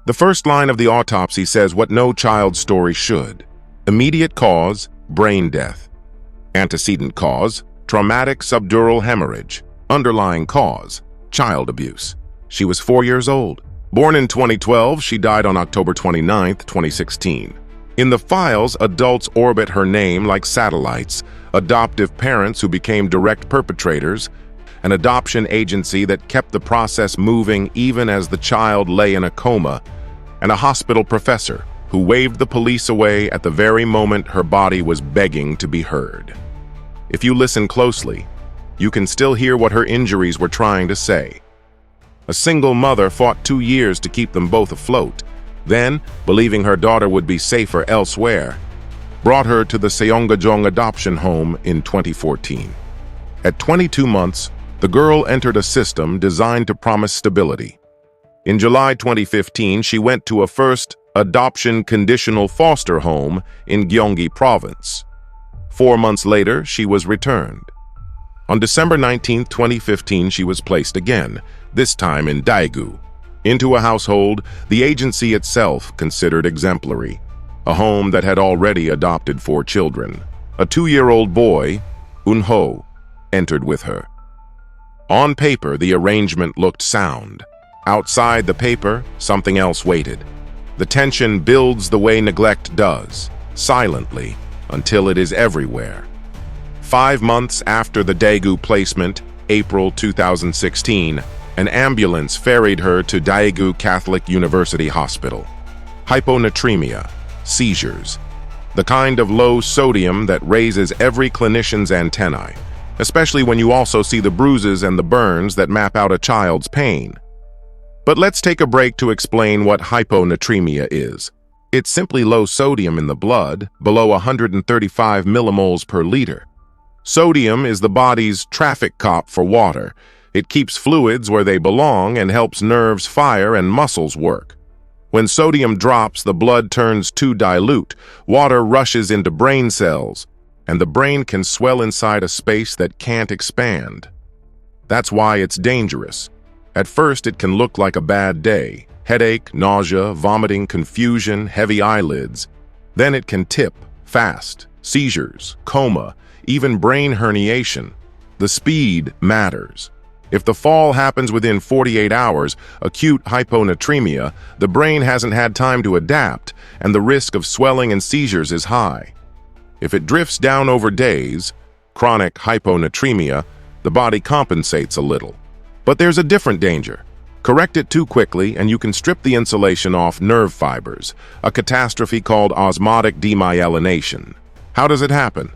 The first line of the autopsy says what no child's story should. Immediate cause, brain death. Antecedent cause, traumatic subdural hemorrhage. Underlying cause, child abuse. She was 4 years old. Born in 2012, she died on October 29, 2016. In the files, adults orbit her name like satellites, adoptive parents who became direct perpetrators, an adoption agency that kept the process moving even as the child lay in a coma, and a hospital professor who waved the police away at the very moment her body was begging to be heard. If you listen closely, you can still hear what her injuries were trying to say. A single mother fought 2 years to keep them both afloat, then, believing her daughter would be safer elsewhere, brought her to the Seonggajong adoption home in 2014. At 22 months, the girl entered a system designed to promise stability. In July 2015, she went to a first adoption conditional foster home in Gyeonggi Province. 4 months later, she was returned. On December 19, 2015, she was placed again, this time in Daegu, into a household the agency itself considered exemplary, a home that had already adopted 4 children. A 2-year-old boy, Eunho, entered with her. On paper, the arrangement looked sound. Outside the paper, something else waited. The tension builds the way neglect does, silently, until it is everywhere. 5 months after the Daegu placement, April 2016, an ambulance ferried her to Daegu Catholic University Hospital. Hyponatremia, seizures, the kind of low sodium that raises every clinician's antennae, especially when you also see the bruises and the burns that map out a child's pain. But let's take a break to explain what hyponatremia is. It's simply low sodium in the blood, below 135 millimoles per liter. Sodium is the body's traffic cop for water. It keeps fluids where they belong and helps nerves fire and muscles work. When sodium drops, the blood turns too dilute, water rushes into brain cells, and the brain can swell inside a space that can't expand. That's why it's dangerous. At first, it can look like a bad day. Headache, nausea, vomiting, confusion, heavy eyelids. Then it can tip, fast, seizures, coma, even brain herniation. The speed matters. If the fall happens within 48 hours, acute hyponatremia, the brain hasn't had time to adapt, and the risk of swelling and seizures is high. If it drifts down over days, chronic hyponatremia, the body compensates a little. But there's a different danger. Correct it too quickly and you can strip the insulation off nerve fibers, a catastrophe called osmotic demyelination. How does it happen?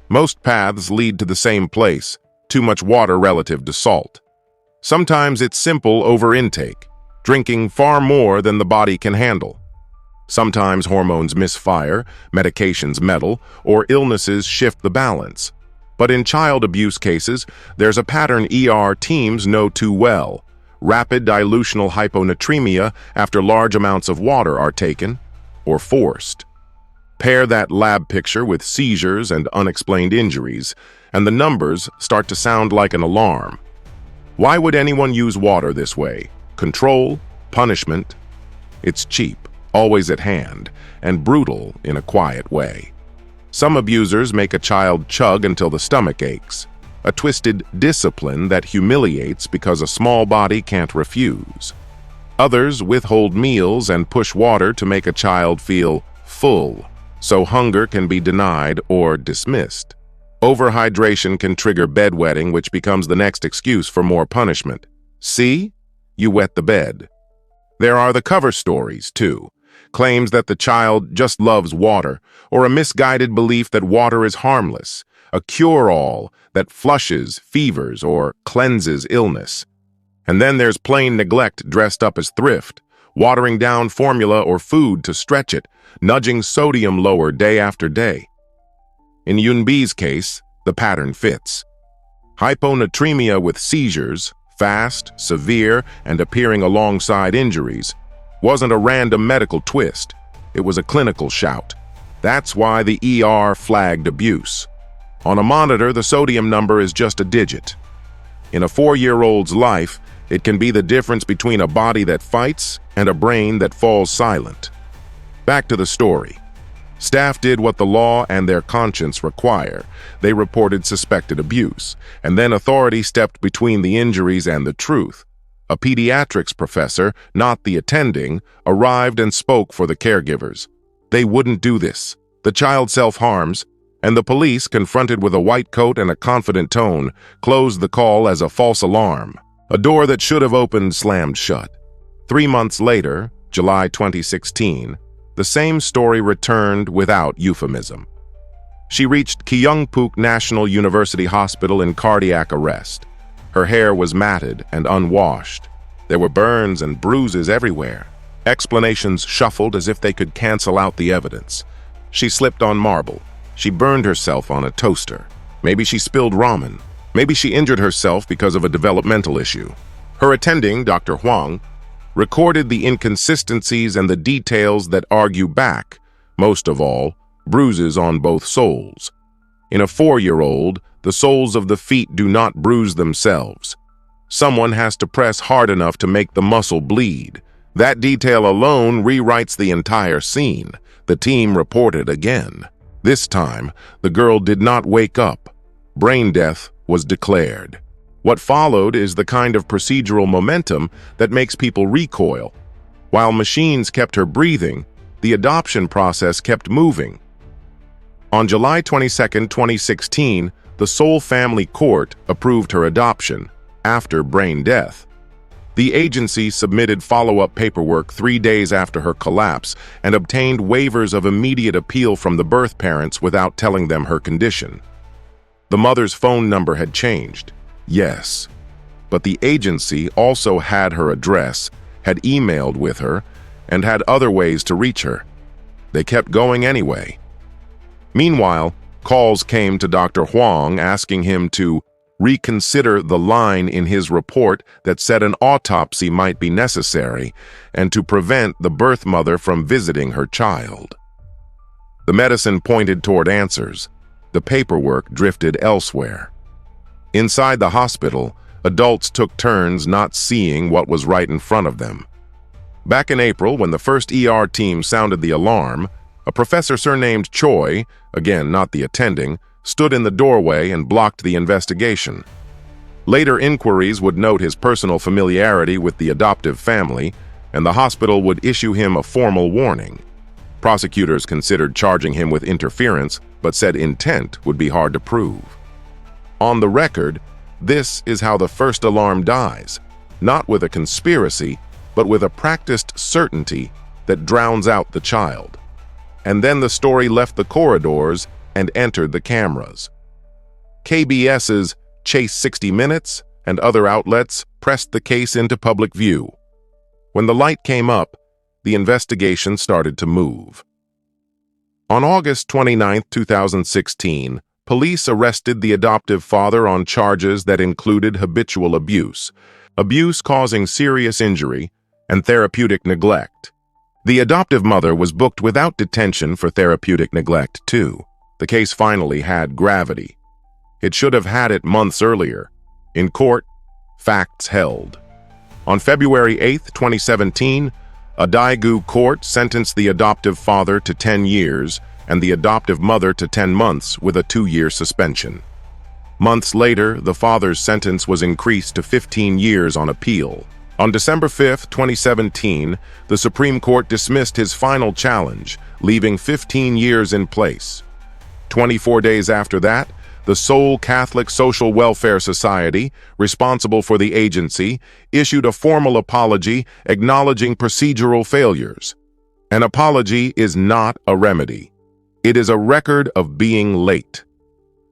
Most paths lead to the same place, too much water relative to salt. Sometimes it's simple overintake, drinking far more than the body can handle. Sometimes hormones misfire, medications meddle, or illnesses shift the balance. But in child abuse cases, there's a pattern ER teams know too well. Rapid dilutional hyponatremia after large amounts of water are taken, or forced. Pair that lab picture with seizures and unexplained injuries, and the numbers start to sound like an alarm. Why would anyone use water this way? Control? Punishment? It's cheap, always at hand, and brutal in a quiet way. Some abusers make a child chug until the stomach aches, a twisted discipline that humiliates because a small body can't refuse. Others withhold meals and push water to make a child feel full, so hunger can be denied or dismissed. Overhydration can trigger bedwetting, which becomes the next excuse for more punishment. See? You wet the bed. There are the cover stories, too. Claims that the child just loves water, or a misguided belief that water is harmless, a cure-all that flushes fevers or cleanses illness. And then there's plain neglect dressed up as thrift, watering down formula or food to stretch it, nudging sodium lower day after day. In Eunbi's case, the pattern fits. Hyponatremia with seizures, fast, severe, and appearing alongside injuries, wasn't a random medical twist. It was a clinical shout. That's why the ER flagged abuse. On a monitor, the sodium number is just a digit. In a 4-year-old's life, It can be the difference between a body that fights and a brain that falls silent. Back to the story. Staff did what the law and their conscience require. They reported suspected abuse, and then authority stepped between the injuries and the truth. A pediatrics professor, not the attending, arrived and spoke for the caregivers. They wouldn't do this. The child self-harms, and the police, confronted with a white coat and a confident tone, closed the call as a false alarm. A door that should have opened slammed shut. 3 months later, July 2016, the same story returned without euphemism. She reached Kyungpook National University Hospital in cardiac arrest. Her hair was matted and unwashed. There were burns and bruises everywhere. Explanations shuffled as if they could cancel out the evidence. She slipped on marble. She burned herself on a toaster. Maybe she spilled ramen. Maybe she injured herself because of a developmental issue. Her attending, Dr. Huang, recorded the inconsistencies and the details that argue back, most of all, bruises on both soles. In a 4-year-old, the soles of the feet do not bruise themselves. Someone has to press hard enough to make the muscle bleed. That detail alone rewrites the entire scene. The team reported again. This time, the girl did not wake up. Brain death was declared. What followed is the kind of procedural momentum that makes people recoil. While machines kept her breathing, the adoption process kept moving. On July 22, 2016, the Seoul Family Court approved her adoption after brain death. The agency submitted follow-up paperwork 3 days after her collapse and obtained waivers of immediate appeal from the birth parents without telling them her condition. The mother's phone number had changed, yes, but the agency also had her address, had emailed with her, and had other ways to reach her. They kept going anyway. Meanwhile, calls came to Dr. Huang asking him to reconsider the line in his report that said an autopsy might be necessary and to prevent the birth mother from visiting her child. The medicine pointed toward answers. The paperwork drifted elsewhere. Inside the hospital, adults took turns not seeing what was right in front of them. Back in April, when the first ER team sounded the alarm, a professor surnamed Choi, again not the attending, stood in the doorway and blocked the investigation. Later inquiries would note his personal familiarity with the adoptive family, and the hospital would issue him a formal warning. Prosecutors considered charging him with interference, but said intent would be hard to prove. On the record, this is how the first alarm dies, not with a conspiracy, but with a practiced certainty that drowns out the child. And then the story left the corridors and entered the cameras. KBS's Chase 60 Minutes and other outlets pressed the case into public view. When the light came up, the investigation started to move. On August 29, 2016, police arrested the adoptive father on charges that included habitual abuse causing serious injury, and therapeutic neglect. The adoptive mother was booked without detention for therapeutic neglect, too. The case finally had gravity. It should have had it months earlier. In court, facts held. On February 8, 2017, a Daegu court sentenced the adoptive father to 10 years and the adoptive mother to 10 months with a 2-year suspension. Months later, the father's sentence was increased to 15 years on appeal. On December 5, 2017, the Supreme Court dismissed his final challenge, leaving 15 years in place. 24 days after that, the Seoul Catholic Social Welfare Society, responsible for the agency, issued a formal apology acknowledging procedural failures. An apology is not a remedy. It is a record of being late.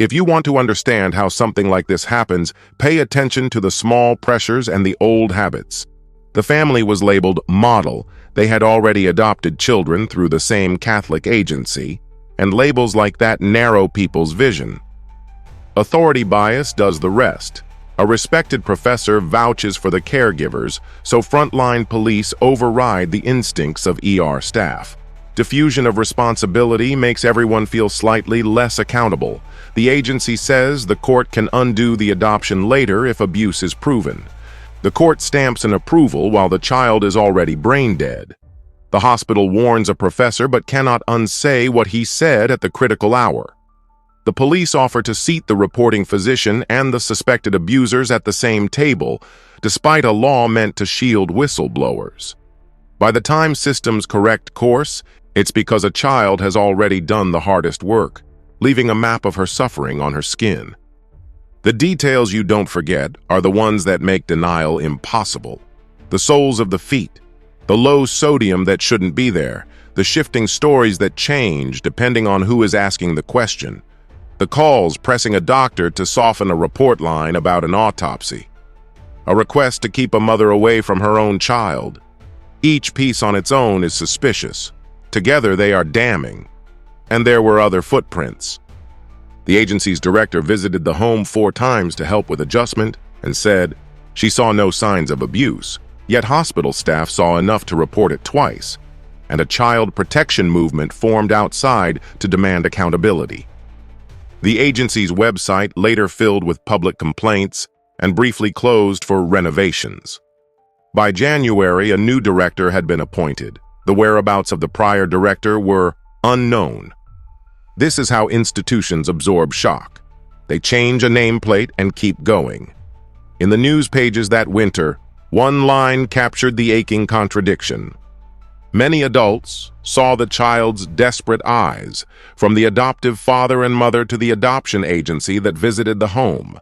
If you want to understand how something like this happens, pay attention to the small pressures and the old habits. The family was labeled model. They had already adopted children through the same Catholic agency, and labels like that narrow people's vision. Authority bias does the rest. A respected professor vouches for the caregivers, so frontline police override the instincts of ER staff. Diffusion of responsibility makes everyone feel slightly less accountable. The agency says the court can undo the adoption later if abuse is proven. The court stamps an approval while the child is already brain dead. The hospital warns a professor but cannot unsay what he said at the critical hour. The police offer to seat the reporting physician and the suspected abusers at the same table, despite a law meant to shield whistleblowers. By the time systems correct course, it's because a child has already done the hardest work, leaving a map of her suffering on her skin. The details you don't forget are the ones that make denial impossible. The soles of the feet, the low sodium that shouldn't be there, the shifting stories that change depending on who is asking the question, the calls pressing a doctor to soften a report line about an autopsy, a request to keep a mother away from her own child. Each piece on its own is suspicious. Together they are damning. And there were other footprints. The agency's director visited the home 4 times to help with adjustment and said she saw no signs of abuse, yet hospital staff saw enough to report it twice, and a child protection movement formed outside to demand accountability. The agency's website later filled with public complaints and briefly closed for renovations. By January, a new director had been appointed. The whereabouts of the prior director were unknown. This is how institutions absorb shock. They change a nameplate and keep going. In the news pages that winter, one line captured the aching contradiction. Many adults saw the child's desperate eyes, from the adoptive father and mother to the adoption agency that visited the home,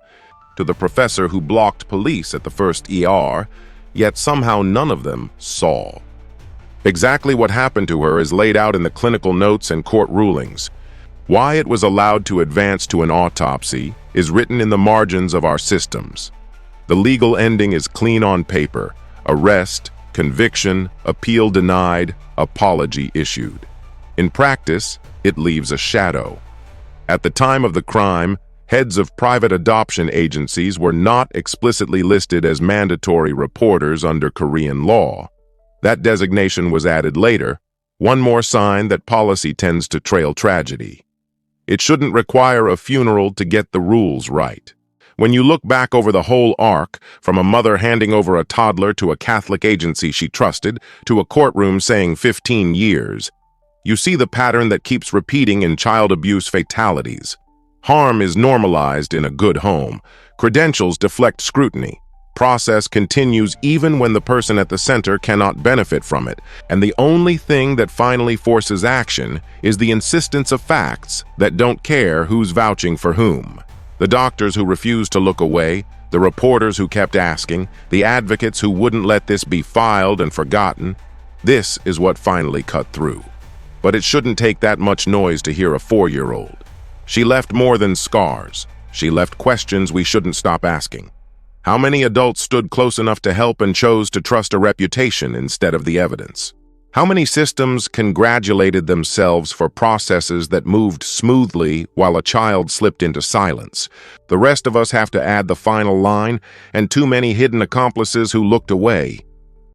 to the professor who blocked police at the first ER, yet somehow none of them saw. Exactly what happened to her is laid out in the clinical notes and court rulings. Why it was allowed to advance to an autopsy is written in the margins of our systems. The legal ending is clean on paper: arrest, conviction, appeal denied, apology issued. In practice, it leaves a shadow. At the time of the crime, heads of private adoption agencies were not explicitly listed as mandatory reporters under Korean law. That designation was added later, one more sign that policy tends to trail tragedy. It shouldn't require a funeral to get the rules right. When you look back over the whole arc, from a mother handing over a toddler to a Catholic agency she trusted, to a courtroom saying 15 years, you see the pattern that keeps repeating in child abuse fatalities. Harm is normalized in a good home. Credentials deflect scrutiny. Process continues even when the person at the center cannot benefit from it, and the only thing that finally forces action is the insistence of facts that don't care who's vouching for whom. The doctors who refused to look away, the reporters who kept asking, the advocates who wouldn't let this be filed and forgotten. This is what finally cut through. But it shouldn't take that much noise to hear a 4-year-old. She left more than scars. She left questions we shouldn't stop asking. How many adults stood close enough to help and chose to trust a reputation instead of the evidence? How many systems congratulated themselves for processes that moved smoothly while a child slipped into silence? The rest of us have to add the final line, and too many hidden accomplices who looked away.